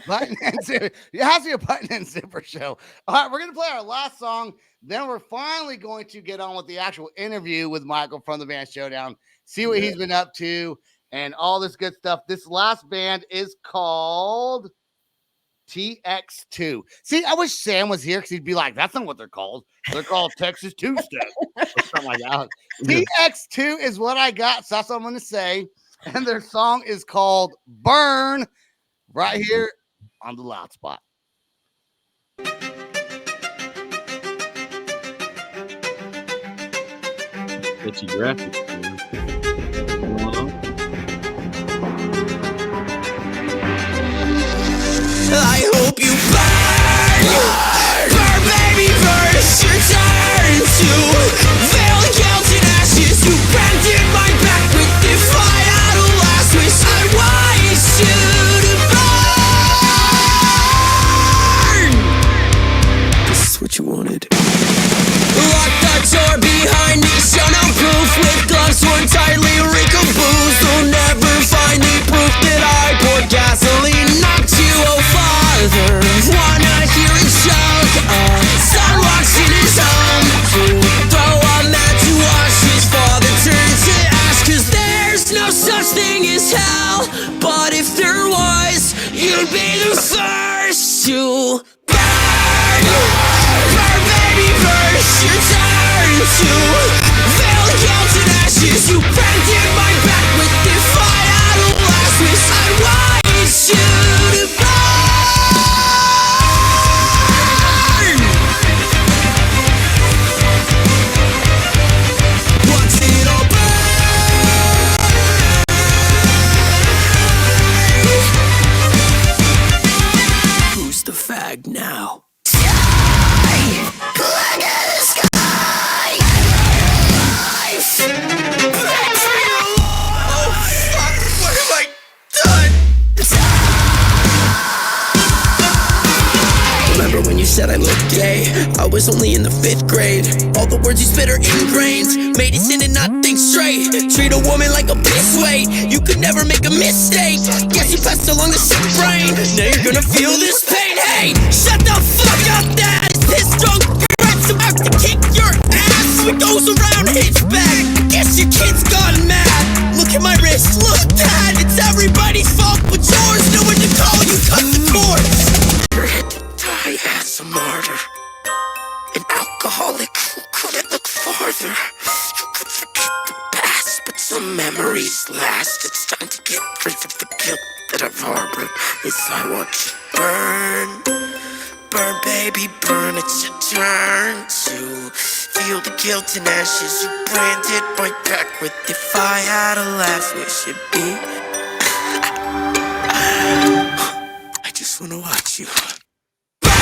Button and zipper. It has to be a button and zipper show. All right, we're gonna play our last song. Then we're finally going to get on with the actual interview with Michael from the band Showdown. See what he's been up to and all this good stuff. This last band is called TX2. See, I wish Sam was here because he'd be like, that's not what they're called. They're called Texas Two-Step or something like that. TX2 is what I got, so that's what I'm going to say. And their song is called Burn, right here on the Loud Spot. Sketchy graphics. I hope you burn, baby, burn. Your turn to veil guilt and ashes. You branded my back with the fire to last wish. I want you to burn. This is what you wanted. Lock the door behind me, show no proof with gloves worn tightly. Reek of booze, they'll never find the proof that I poured gasoline. Knocked you over. Wanna hear it choke? Son walks in his home to throw a man to ashes for the turn to ash. Cause there's no such thing as hell, but if there was, you'd be the first to burn. Burn, baby, burn. Your turn to veil guilt and ashes. You branded my back with the fire to last wish. I want you to burn. Now. Look at the sky. Oh fuck! What have I done? Remember when you said I looked gay? I was only in the 5th grade. All the words you spit are ingrained. Made it sin and not think straight. Treat a woman like a piss weight. You could never make a mistake. Guess you passed along the sick brain. Now you're gonna feel this pain. Hey, shut the fuck up, Dad. This drunk rap's about to kick your ass. What goes around hits back. Guess your kid's gone mad. Look at my wrist, look, Dad. It's everybody's fault but yours. No one to call, you cut the cord. You're hit to die as a martyr. An alcoholic who couldn't look farther. You could burn. Burn, baby, burn, it's your turn to feel the guilt and ashes. You branded right back with if I had a last wish it'd be I just wanna watch you burn,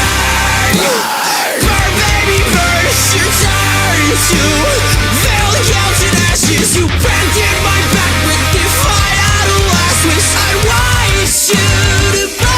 burn, baby, burn, it's your turn to feel the guilt and ashes. You branded right back with if I had a last wish I'd want you to burn.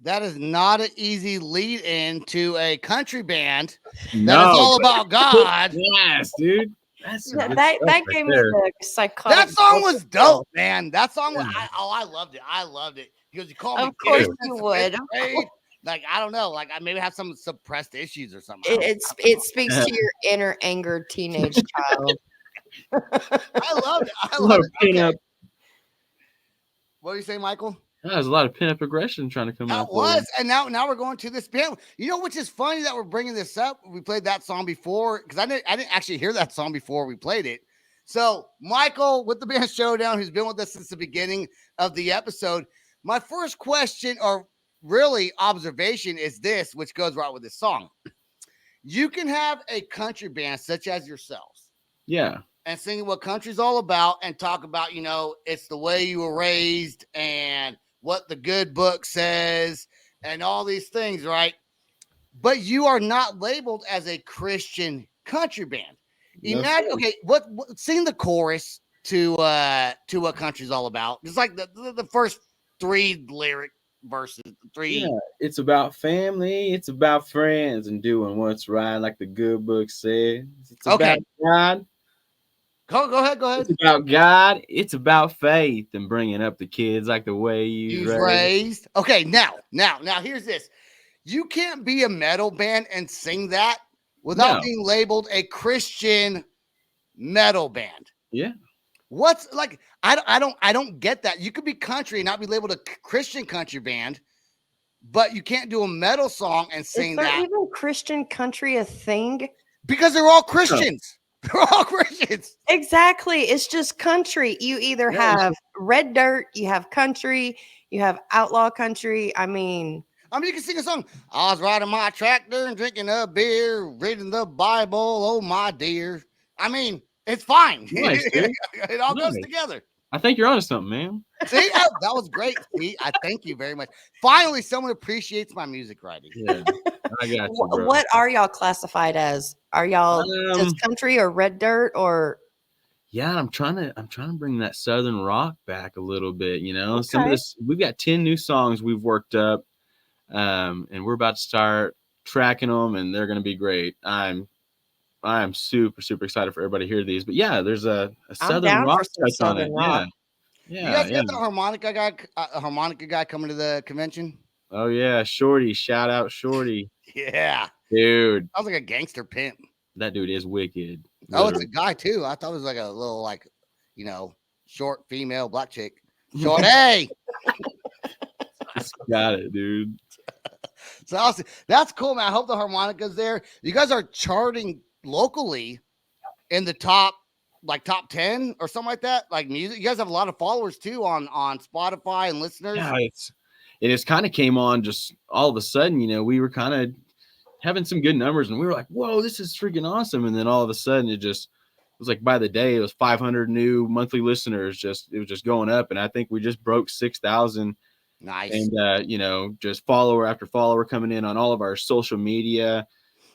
That is not an easy lead in to a country band that No, is all about God. yes, dude. That's That gave me the psychotic. That song was dope, man. That song was I loved it. I loved it. Because you call me Of course gay you since would. fifth grade. Like, I don't know. Like, I maybe have some suppressed issues or something. It speaks to your inner angered teenage child. I love it. I a love lot it. of pin-up. What do you say, Michael? There's a lot of pin-up aggression trying to come out. That was, and now we're going to this band. You know, which is funny that we're bringing this up. We played that song before because I didn't actually hear that song before we played it. So, Michael with the band Showdown, who's been with us since the beginning of the episode. My first question, or really observation, is this, which goes right with this song. You can have a country band such as yourselves. Yeah. And sing what country's all about and talk about, you know, it's the way you were raised and what the good book says and all these things, right? But you are not labeled as a Christian country band. Imagine, okay, what sing the chorus to what country's all about. It's like the first three lyric verses, three. Yeah, it's about family, it's about friends and doing what's right, like the good book says. It's about God. Go ahead. It's about God. It's about faith and bringing up the kids like the way you raised. Okay, now, here's this. You can't be a metal band and sing that without being labeled a Christian metal band. Yeah. What's like? I don't get that. You could be country and not be labeled a Christian country band, but you can't do a metal song and sing that. Is there even Christian country a thing? Because they're all Christians. They're all Christians. Exactly. It's just country. You either have red dirt, you have country, you have outlaw country. I mean, you can sing a song. I was riding my tractor and drinking a beer, reading the Bible. Oh, my dear. I mean, it's fine. Nice, It all goes together. I think you're onto something, man. See, that was great. See, I thank you very much. Finally, someone appreciates my music writing. Yeah, I got you, bro. What are y'all classified as? Are y'all just country or red dirt or? Yeah, I'm trying to bring that southern rock back a little bit. You know, some of this. We've got 10 new songs we've worked up, and we're about to start tracking them, and they're going to be great. I'm super excited for everybody to hear these. But yeah, there's a southern rock touch on it. Rock. Yeah. You guys got the harmonica guy coming to the convention? Oh yeah, Shorty. Shout out Shorty. Yeah. Dude. Sounds like a gangster pimp. That dude is wicked. Literally. Oh, it's a guy too. I thought it was like a little, like, you know, short female black chick. Short hey. Got it, dude. So that's cool, man. I hope the harmonica's there. You guys are charting locally in the top 10 or something like that, like music. You guys have a lot of followers too on Spotify and listeners. Yeah, it just kind of came on just all of a sudden. You know, we were kind of having some good numbers and we were like, whoa, this is freaking awesome. And then all of a sudden it was like by the day it was 500 new monthly listeners. It was just going up. And I think we just broke 6,000. Nice. And you know, just follower after follower coming in on all of our social media.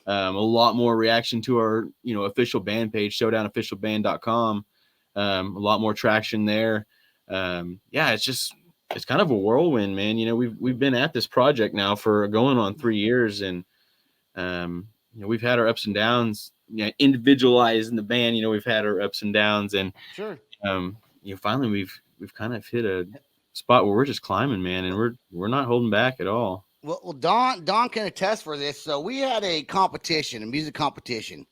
A lot more reaction to our, you know, official band page, showdownofficialband.com. A lot more traction there. Yeah, it's kind of a whirlwind, man. You know, we've been at this project now for going on 3 years, and you know, we've had our ups and downs. You know, individualized in the band, you know, we've had our ups and downs, and sure. You know, finally we've kind of hit a spot where we're just climbing, man, and we're not holding back at all. Well, Don can attest for this. So we had a music competition.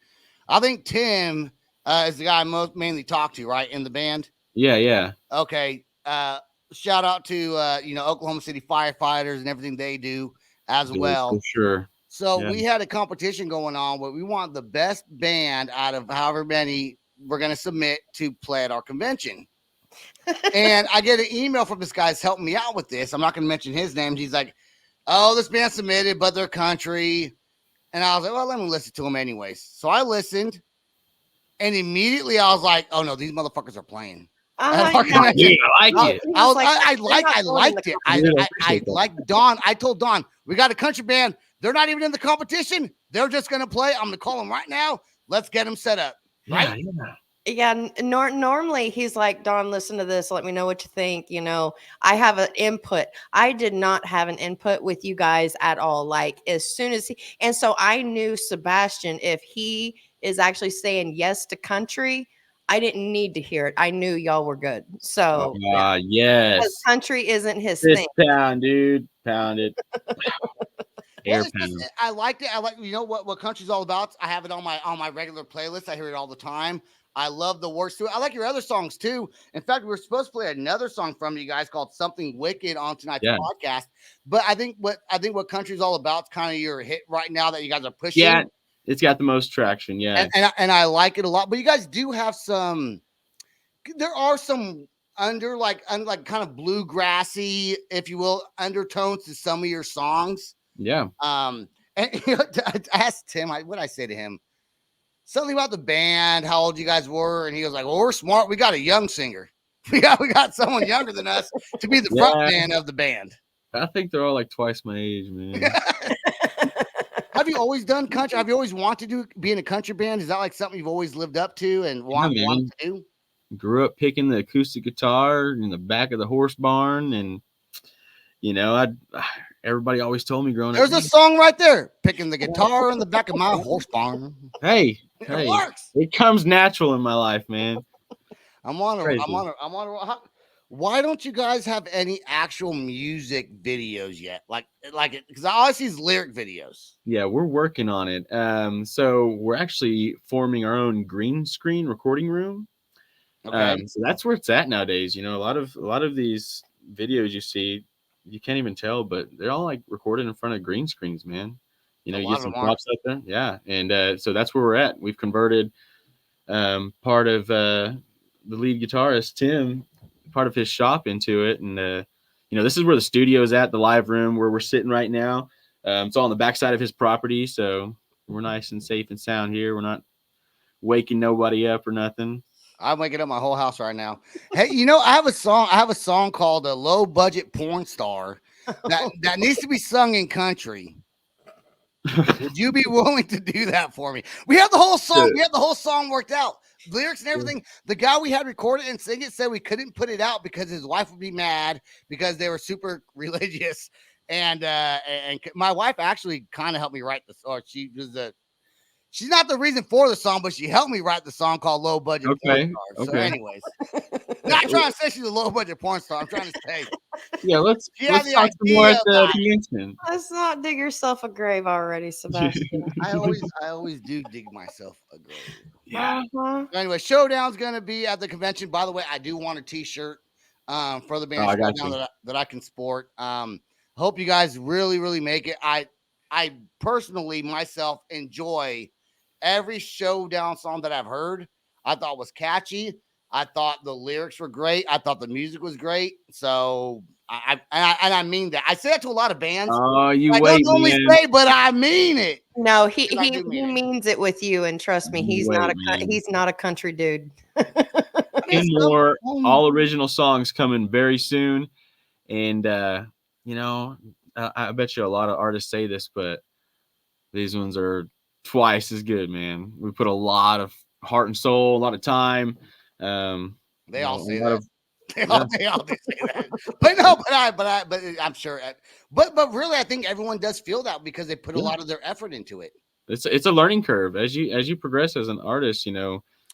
I think Tim is the guy I mainly talk to, right, in the band. Yeah, yeah. Okay. Shout out to Oklahoma City firefighters and everything they do as Dude, well. for sure. So Yeah. we had a competition going on where we want the best band out of however many we're going to submit to play at our convention. And I get an email from this guy's helping me out with this. I'm not going to mention his name. He's like, "Oh, this band submitted, but they're country." And I was like, "Well, let me listen to them anyways." So I listened, and immediately I was like, "Oh no, these motherfuckers are playing." At our Yeah. convention. Yeah, I like it. I They're not going in liked the it. Yeah, I I appreciate that. like Don. I told Don, we got a country band. They're not even in the competition. They're just gonna play. I'm gonna call them right now. Let's get them set up. Right? Yeah, normally he's like, Don, listen to this. Let me know what you think. I have an input. I did not have an input with you guys at all. Like as soon as and so I knew Sebastian, if he is actually saying yes to country, I didn't need to hear it. I knew y'all were good. So because Yes. country isn't his Fist thing. pound, dude. Pound it. Well, Air it's pound. just, I liked it. I like what country's all about. I have it on my regular playlist. I hear it all the time. I love the words to it. I like your other songs too. In fact, we were supposed to play another song from you guys called "Something Wicked" on tonight's podcast. But I think what country's all about is kind of your hit right now that you guys are pushing. Yeah, it's got the most traction. Yeah, and I like it a lot. But you guys do have some. There are some under like kind of bluegrassy, if you will, undertones to some of your songs. Yeah. And I asked Tim, what I say to him? Something about the band, how old you guys were, and he was like, "Well, we're smart. We got a young singer. We got someone younger than us to be the front man of the band." I think they're all like twice my age, man. Have you always done country? Have you always wanted to be in a country band? Is that like something you've always lived up to and wanted to do? Grew up picking the acoustic guitar in the back of the horse barn, and everybody always told me growing up. There's a song right there, picking the guitar in the back of my horse barn. Hey, it works. It comes natural in my life, man. I'm on a. Why don't you guys have any actual music videos yet? Like it, because all I see is lyric videos. Yeah, we're working on it. So we're actually forming our own green screen recording room. Okay. So that's where it's at nowadays. A lot of these videos you see, you can't even tell, but they're all like recorded in front of green screens, man. You get some props up there. Yeah. And so that's where we're at. We've converted part of the lead guitarist, Tim, part of his shop into it. And, this is where the studio is at, the live room where we're sitting right now. It's all on the backside of his property. So we're nice and safe and sound here. We're not waking nobody up or nothing. I'm waking up my whole house right now. Hey, I have a song called "A Low Budget Porn Star" that needs to be sung in country. Would you be willing to do that for me? We have the whole song. We have the whole song worked out, lyrics and everything. The guy we had recorded and sing it said we couldn't put it out because his wife would be mad because they were super religious. And my wife actually kind of helped me write this. Or she's not the reason for the song, but she helped me write the song called "Low Budget Porn Star." So, anyways, not trying to say she's a low budget porn star. I'm trying to say, yeah, let's talk some more at the commencement. Let's not dig yourself a grave already, Sebastian. I always do dig myself a grave. Yeah. So anyway, Showdown's gonna be at the convention. By the way, I do want a T-shirt for the band Showdown that I can sport. Hope you guys really, really make it. I personally myself enjoy every Showdown song that I've heard. I thought was catchy. I thought the lyrics were great. I thought the music was great. So I mean that. I say that to a lot of bands. Oh, you I wait, don't only man. say, but I mean it. No, he means it with you, and trust me, he's not a country dude. 10 more all original songs coming very soon, and I bet you a lot of artists say this, but these ones are twice as good, man. We put a lot of heart and soul, a lot of time. They all say that. They all do say that. But I'm sure. But really, I think everyone does feel that because they put a lot of their effort into it. It's a learning curve as you progress as an artist.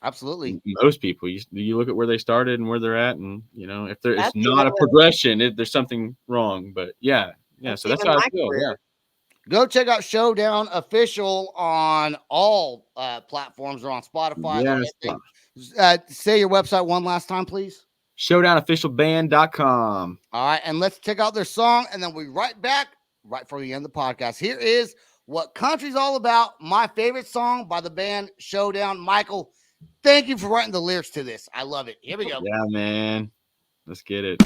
Absolutely. Most people, you look at where they started and where they're at, and if there is not a progression, there's something wrong. But yeah. So that's how I feel. Yeah. Go check out Showdown Official on all platforms or on Spotify. Yes. Say your website one last time, please. ShowdownOfficialBand.com. All right, and let's check out their song, and then we'll be right back right before we end the podcast. Here is What Country's All About, my favorite song by the band Showdown. Michael, thank you for writing the lyrics to this. I love it. Here we go. Yeah, man. Let's get it.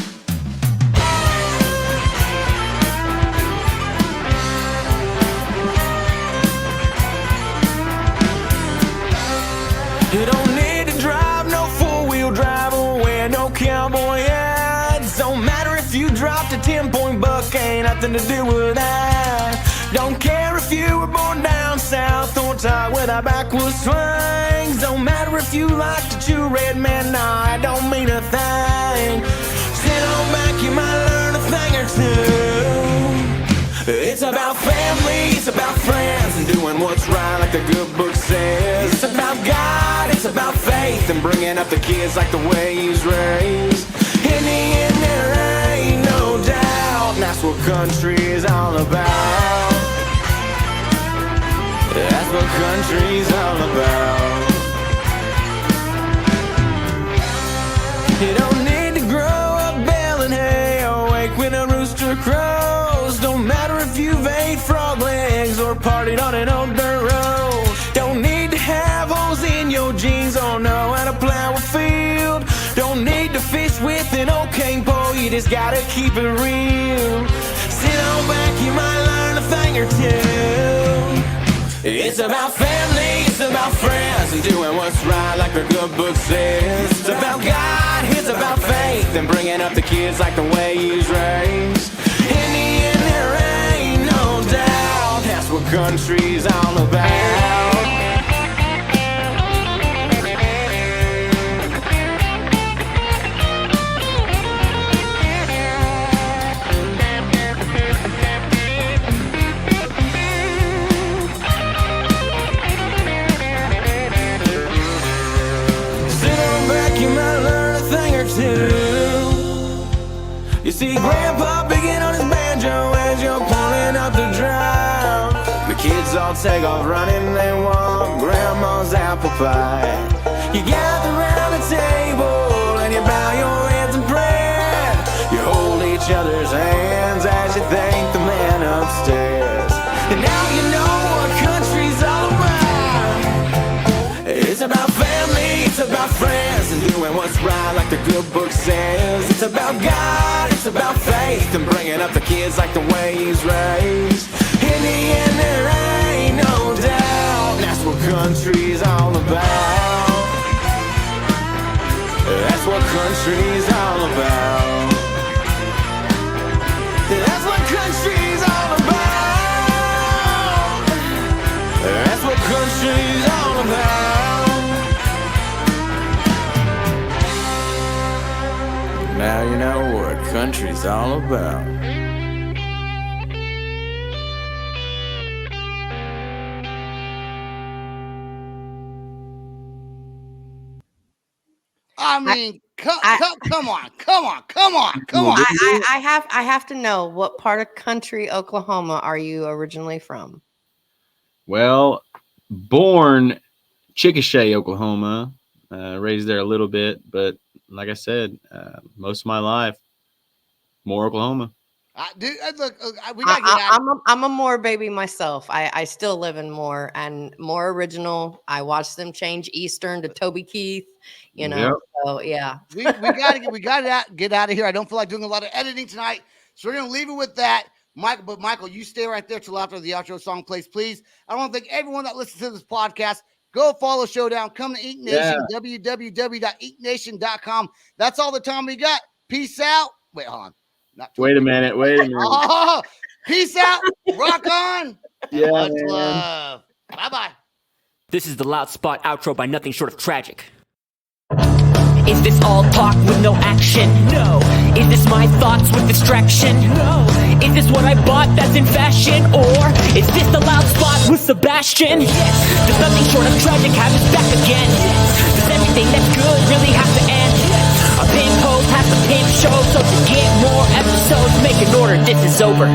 You don't need to drive no four-wheel drive or wear no cowboy hats. Don't matter if you dropped a 10-point buck, ain't nothing to do with that. Don't care if you were born down south or tied with a backwards swings. Don't matter if you like to chew red man, nah, I don't mean a thing. Sit on back, you might learn a thing or two. It's about family, it's about friends, and doing what's right like the good book says. It's about God, it's about faith, and bringing up the kids like the way he's raised. In the end, there ain't no doubt, and that's what country is all about. That's what country's all about. You don't need to grow up baling hay or wake when a rooster crows. Don't matter if you've ate frog legs or partied on an old dirt road. Don't need to have holes in your jeans or know how to plow a field. Don't need to fish with an old cane pole, you just gotta keep it real. Sit on back, you might learn a thing or two. It's about family, it's about friends, and doing what's right like the good book says. It's about God, it's about faith, and bringing up the kids like the way he's raised. In the end, there ain't no doubt, that's what country's all about. You see Grandpa picking on his banjo as you're pulling up the drum. The kids all take off running, they want Grandma's apple pie. You gather around the table and you bow your heads in prayer. You hold each other's hands as you thank the man upstairs. And now you know what country's all about. It's about family, it's about friends, and doing what's right like the good book says. It's about God, it's about faith, and bringing up the kids like the way he's raised. In the end, there ain't no doubt, that's what country's all about. That's what country's all about. That's what country's all about. That's what country's all about. Now you know what country's all about. I mean, come on. I have to know, what part of country Oklahoma are you originally from? Well, born Chickasha, Oklahoma, raised there a little bit, but like I said, most of my life, more Oklahoma. Look, we gotta get out. I'm a Moore baby myself. I still live in Moore, and Moore original. I watched them change Eastern to Toby Keith. You know, Yep. so yeah. We gotta get out of here. I don't feel like doing a lot of editing tonight, so we're gonna leave it with that. Michael, you stay right there till after the outro song plays, please. I want to thank everyone that listens to this podcast. Go follow Showdown. Come to Ink Nation, www.inknation.com. That's all the time we got. Peace out. Wait, hold on. Wait a minute. Oh, peace out. Rock on. Yeah, Much man. love. Bye-bye. This is the Loud Spot outro by Nothing Short of Tragic. Is this all talk with no action? No. Is this my thoughts with distraction? No. Is this what I bought that's in fashion? Or is this the Loud Spot with Sebastian? Yes. Does Nothing Short of Tragic have his back again? Yes. Does everything that's good really have to end? Yes. A pimp host has to pimp show, so to get more episodes, make an order, this is over.